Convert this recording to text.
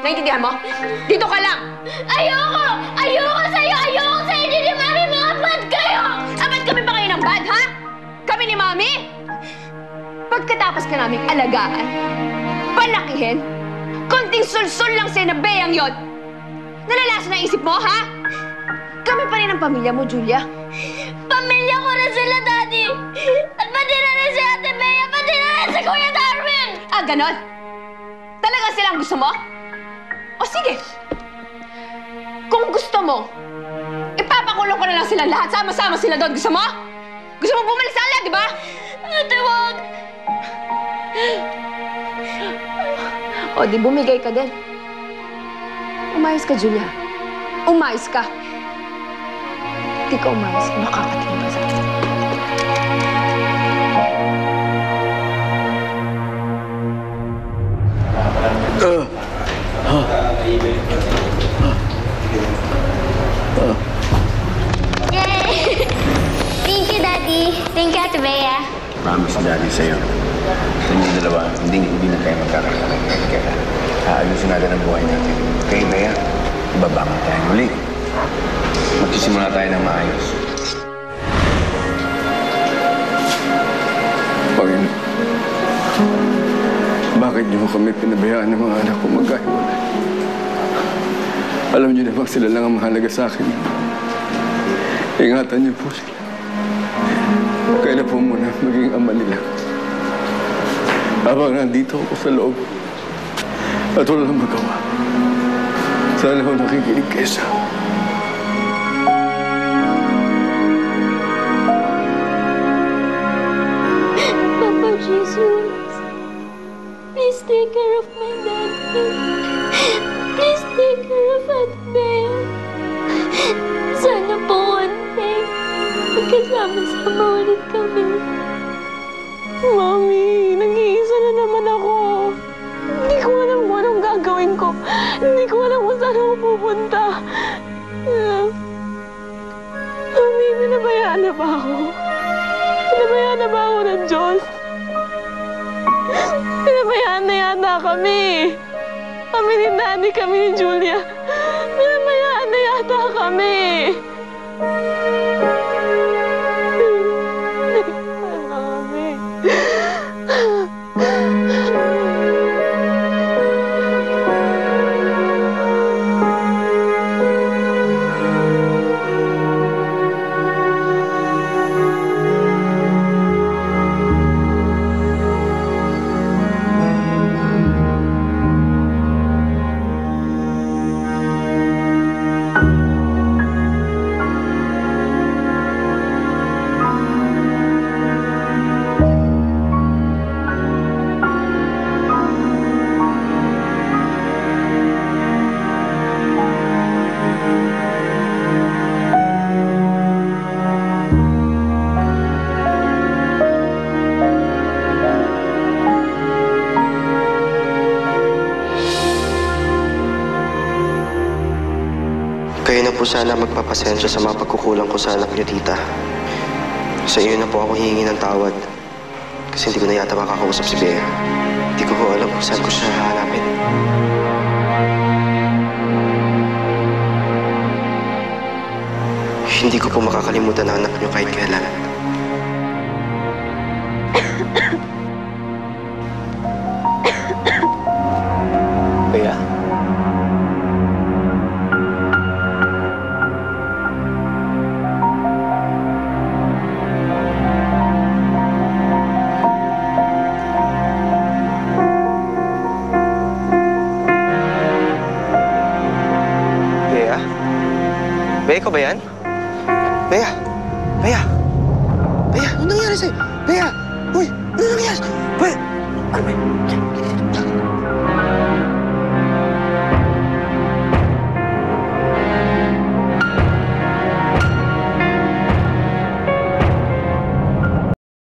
Naintindihan mo? Dito ka lang! Ayoko! Ayoko sa'yo! Ayoko sa'yo! Hindi ni Mami, mga bad kayo! Ba't kami pa kayo ng bad, ha? Kami ni Mami? Pagkatapos ka naming alagaan, palakihin, konting sul-sul lang sa'yo na beyang yon. Nalalasan na isip mo, ha? Kami pa rin ang pamilya mo, Julia. Pamilya ko na sila, Daddy! At pati na rin si Ate Bea! Pati na rin si Kuya Darwin! Ah, ganon? Talaga silang gusto mo? O sige, kung gusto mo, ipapakulong ko na lang silang lahat. Sama-sama sila doon. Gusto mo? Gusto mo bumalik sa ala, di ba? Ate, wag! O, di bumigay ka din. Umayos ka, Julia. Umayos ka. Di ka umayos, makakatingin ka sa akin. Yay! Thank you, Daddy. Thank you, Ate Bea. Promise si Daddy sa'yo. Sa inyong dalawa, hindi na kayo magkakaroon. Kaya aayusin natin ang buhay natin. Okay, Bea? Ibabangon tayo muli. Magsisimula tayo ng maayos. Panginoon, bakit niyo kami pinabayaan ng mga anak ko magkahiwalay? Alam niyo naman sila lang ang mahalaga sa akin. Ingatan niyo po sila. Kaya po muna maging ama nila. Habang nandito ako sa loob at wala nang magawa, sana ako nakikinig kayo sa Papa Jesus, please take care of my daddy. Please take care of Ate Bea. Sana po one day, magkasama-sama ulit kami. Mami, nag-iisa na naman ako. Hindi ko alam kung anong gagawin ko. Hindi ko alam kung saan ako pupunta. Mami, pinabayaan na ba ako? Pinabayaan na ba ako ng Diyos? Pinabayaan na yata kami. Kami ni Daddy, kami ni Julia. Pinabayaan na yata kami. Kayo na po sana magpapasensya sa mga pagkukulang ko sa anak niyo, tita. Sa iyo na po ako hihingi ng tawad. Kasi hindi ko na yata makakausap si Bea. Hindi ko po alam kung saan ko siya hahanapin. Hindi ko po makakalimutan ang anak niyo kahit kailan. Bea? Bea, ikaw ba yan? Bea! Bea! Bea, ano nangyari sa'yo? Bea! Uy! Ano nangyari? Bea! Ano ba yan?